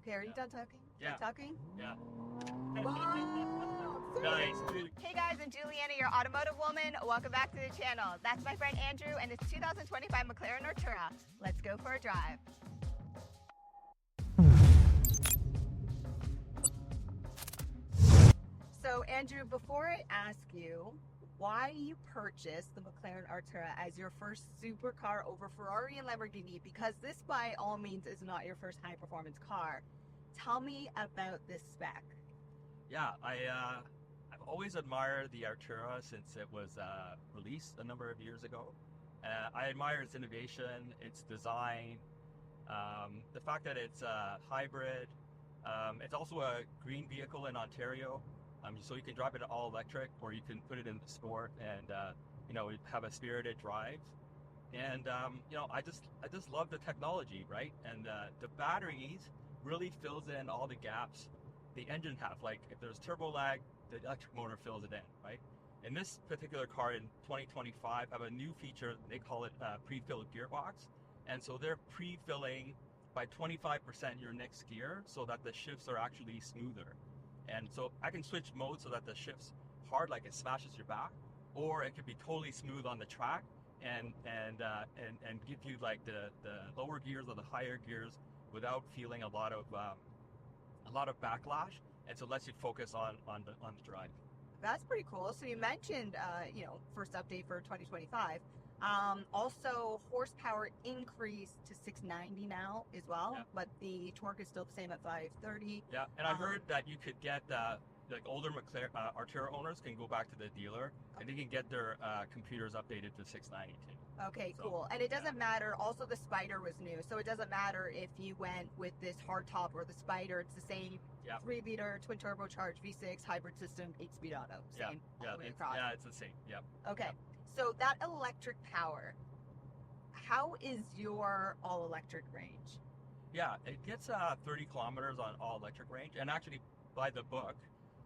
Okay, are you done talking? Yeah. Done talking? Yeah. Wow! Nice. Hey guys, I'm Juliana, your automotive woman. Welcome back to the channel. That's my friend Andrew and his 2025 McLaren Artura. Let's go for a drive. So Andrew, before I ask you why you purchased the McLaren Artura as your first supercar over Ferrari and Lamborghini, because this by all means is not your first high performance car, tell me about this spec. Yeah, I've always admired the Artura since it was released a number of years ago. I admire its innovation, its design, the fact that it's a hybrid. It's also a green vehicle in Ontario, so you can drive it all electric, or you can put it in the sport and have a spirited drive. And I just love the technology, right? And the batteries really fills in all the gaps the engine have. Like if there's turbo lag, the electric motor fills it in, right? In this particular car in 2025 have a new feature, they call it pre-filled gearbox. And so they're pre-filling by 25% your next gear so that the shifts are actually smoother. And so I can switch modes so that the shift's hard, like it smashes your back, or it could be totally smooth on the track and give you like the lower gears or the higher gears without feeling a lot of backlash, and so it lets you focus on the drive. That's pretty cool. So you mentioned, first update for 2025. Also, horsepower increased to 690 now as well, Yeah. but the torque is still the same at 530. Yeah, and I heard that you could get like older McLaren Artura owners can go back to the dealer and they can get their computers updated to 690 too. Okay, So, cool. And it doesn't matter. Also, the Spider was new, so it doesn't matter if you went with this hardtop or the Spider. It's the same 3-liter twin turbocharged V6 hybrid system, 8-speed auto. Same all the way across. Yeah, it's the same. Yep. Okay, Yep. so that electric power, how is your all-electric range? Yeah, it gets 30 kilometers on all electric range, and actually by the book,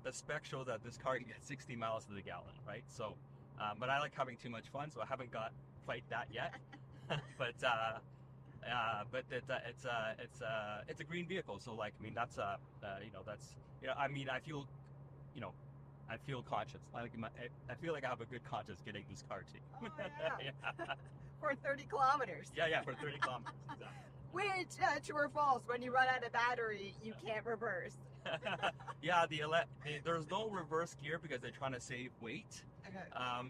the spec shows that this car can get 60 miles to the gallon, right? So, but I like having too much fun, so I haven't got quite that yet. but it's a green vehicle, so like that's I feel conscious. I feel like I have a good conscience getting this car too. Oh, yeah. Yeah. For 30 kilometers. Yeah, for 30 kilometers. Exactly. Which, true or false, when you run out of battery, you can't reverse. Yeah, there's no reverse gear because they're trying to save weight. Okay.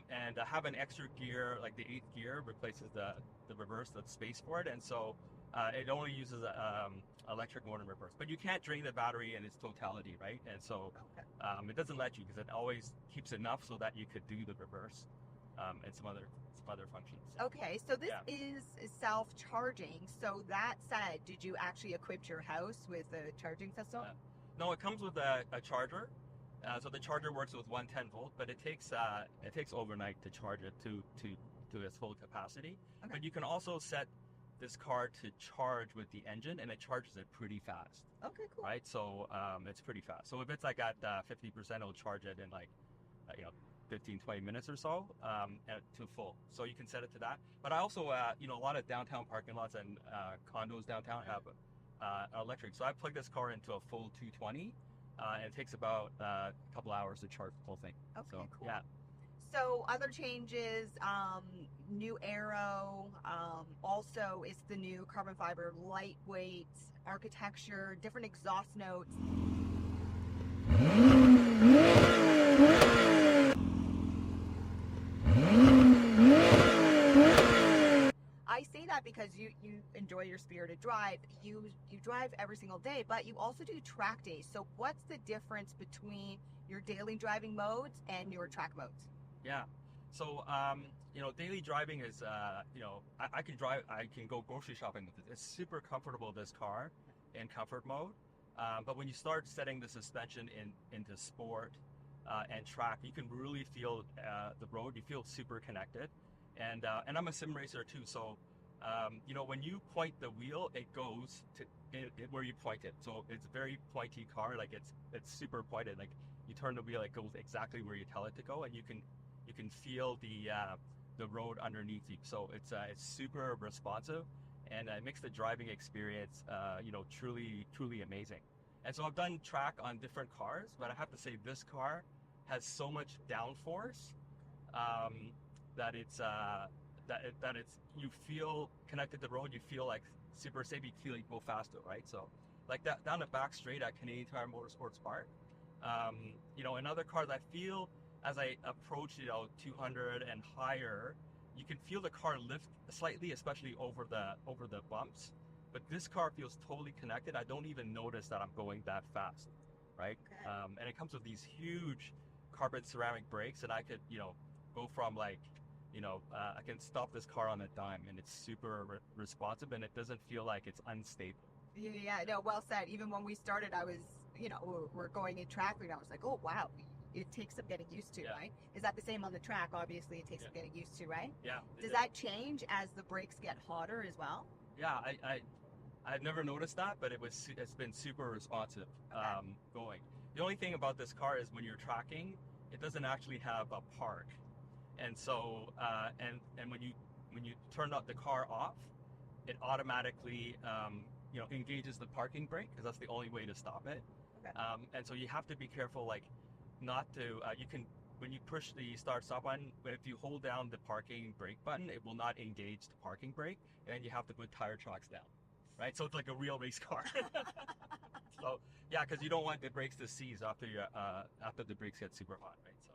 And have an extra gear, like the 8th gear replaces the reverse, the space for it, and so it only uses electric motor in reverse. But you can't drain the battery in its totality, right? And so it doesn't let you, because it always keeps enough so that you could do the reverse and some other functions. Okay, so this is self-charging. So that said, did you actually equip your house with a charging system? No, it comes with a charger. So the charger works with 110 volt, but it takes overnight to charge it to its full capacity. Okay. But you can also set this car to charge with the engine, and it charges it pretty fast. Okay, cool. Right, so it's pretty fast. So if it's like at 50%, it'll charge it in like 15-20 minutes or so to full. So you can set it to that. But I also a lot of downtown parking lots and condos downtown have electric. So I plug this car into a full 220. And it takes about a couple hours to charge the whole thing. Okay, so, cool. Yeah. So other changes, new aero, also it's the new carbon fiber lightweight architecture, different exhaust notes. I say that because you enjoy your spirited drive. You drive every single day, but you also do track days. So what's the difference between your daily driving modes and your track modes? Yeah. So daily driving is I can drive. I can go grocery shopping with it. It's super comfortable, this car, in comfort mode. But when you start setting the suspension into sport and track, you can really feel the road. You feel super connected. And I'm a sim racer too, so when you point the wheel, it goes to where you point it. So it's a very pointy car, like it's super pointed. Like you turn the wheel, it goes exactly where you tell it to go, and you can feel the road underneath you. So it's super responsive, and it makes the driving experience, truly amazing. And so I've done track on different cars, but I have to say this car has so much downforce that it's you feel connected to the road. You feel like super safe. You feel like you go faster, right? So like that down the back straight at Canadian Tire Motorsports Park. In other cars, I feel as I approach 200 and higher, you can feel the car lift slightly, especially over the bumps. But this car feels totally connected. I don't even notice that I'm going that fast, right? Okay. And it comes with these huge carbon ceramic brakes, and I could, go from I can stop this car on a dime, and it's super responsive, and it doesn't feel like it's unstable. Yeah, no, well said. Even when we started, I was, we're going in traffic, and I was like, oh, wow, it takes some getting used to, right? Is that the same on the track? Obviously, it takes some getting used to, right? Yeah. Does that change as the brakes get hotter as well? Yeah, I've never noticed that, but it's been super responsive going. The only thing about this car is when you're tracking, it doesn't actually have a park, and so and when you turn the car off, it automatically engages the parking brake, because that's the only way to stop it. Okay. And so you have to be careful, not to when you push the start-stop button, if you hold down the parking brake button, it will not engage the parking brake, and you have to put tire tracks down, right? So it's like a real race car. So yeah, because you don't want the brakes to seize after the brakes get super hot, right? So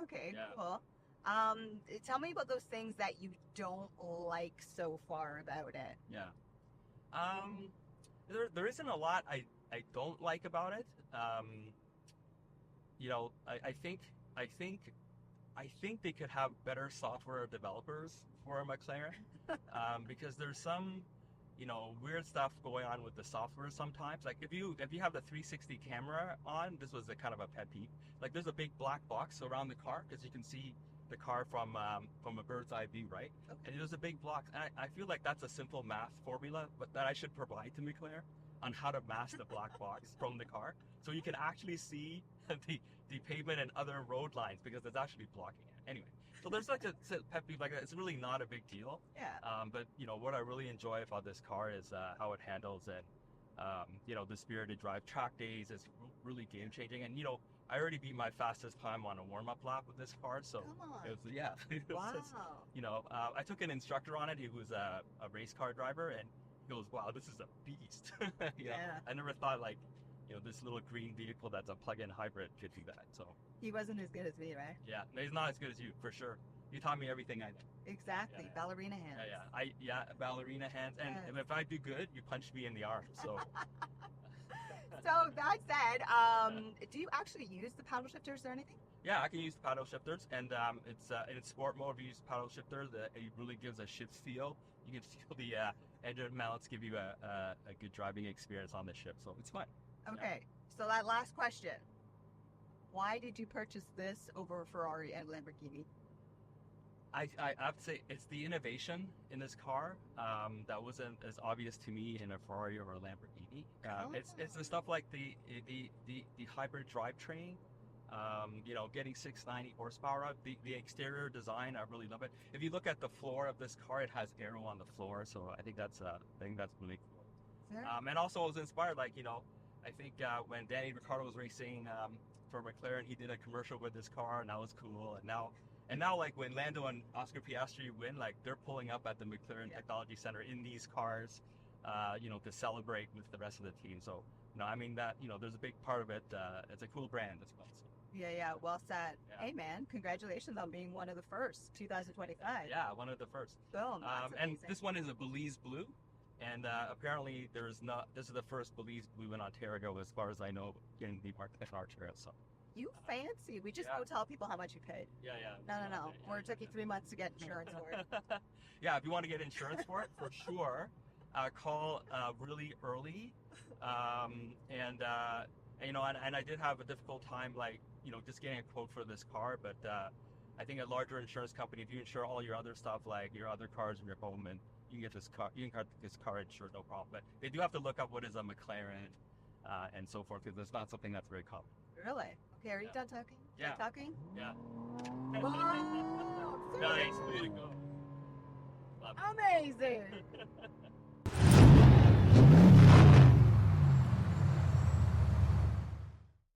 okay, yeah. Cool. Tell me about those things that you don't like so far about it. Yeah. There isn't a lot I don't like about it. I think they could have better software developers for McLaren, because there's some weird stuff going on with the software sometimes. Like if you have the 360 camera on, this was a kind of a pet peeve. Like there's a big black box around the car, because you can see the car from a bird's eye view, right? Okay. And there's a big block. And I feel like that's a simple math formula, but that I should provide to McLaren on how to mask the black box from the car, so you can actually see the pavement and other road lines, because it's actually blocking it. Anyway, so there's like a pet peeve like that. It's really not a big deal. Yeah. But what I really enjoy about this car is how it handles it. The Spirited Drive track days is really game changing, and I already beat my fastest time on a warm-up lap with this car, so Come on. it was, Wow. I took an instructor on it. He was a race car driver, and he goes, wow, this is a beast. Yeah. I never thought this little green vehicle that's a plug-in hybrid could do that. So He wasn't as good as me, right? yeah, no, he's not as good as you, for sure. You taught me everything I know. Exactly. Yeah. Ballerina hands. Ballerina hands, and if I do good, you punch me in the arm. So So that said, do you actually use the paddle shifters or anything? yeah, I can use the paddle shifters, and it's in sport mode. If you use the paddle shifter, it really gives a shift feel. You can feel the engine mounts give you a good driving experience on the ship, so it's fun. Okay, so that last question. Why did you purchase this over Ferrari and Lamborghini? I have to say it's the innovation in this car that wasn't as obvious to me in a Ferrari or a Lamborghini. It's the stuff like the hybrid drivetrain, getting 690 horsepower out. The exterior design, I really love it. If you look at the floor of this car, it has aero on the floor, so I think that's really cool. And also I was inspired, I think when Danny Ricciardo was racing for McLaren, he did a commercial with this car, and that was cool. And now, like when Lando and Oscar Piastri win, like they're pulling up at the McLaren Technology Center in these cars, to celebrate with the rest of the team. So, there's a big part of it. It's a cool brand as well. So. Yeah, well said. Yeah. Hey man, congratulations on being one of the first, 2025. Yeah, one of the first. Boom. And this one is a Belize Blue. And apparently this is the first Belize Blue in Ontario, as far as I know, in the McLaren Artura. So. You fancy. We just go tell people how much you paid. Yeah. No. It took you 3 months to get insurance for it. Yeah, if you want to get insurance for it, for sure, call really early. And I did have a difficult time, just getting a quote for this car. But I think a larger insurance company, if you insure all your other stuff, like your other cars in your home, and you can get this car insured, no problem. But they do have to look up what is a McLaren and so forth, because it's not something that's very common. Really? Okay, are you done talking? Yeah. Done talking? Yeah. Wow! Nice, way to go. Amazing!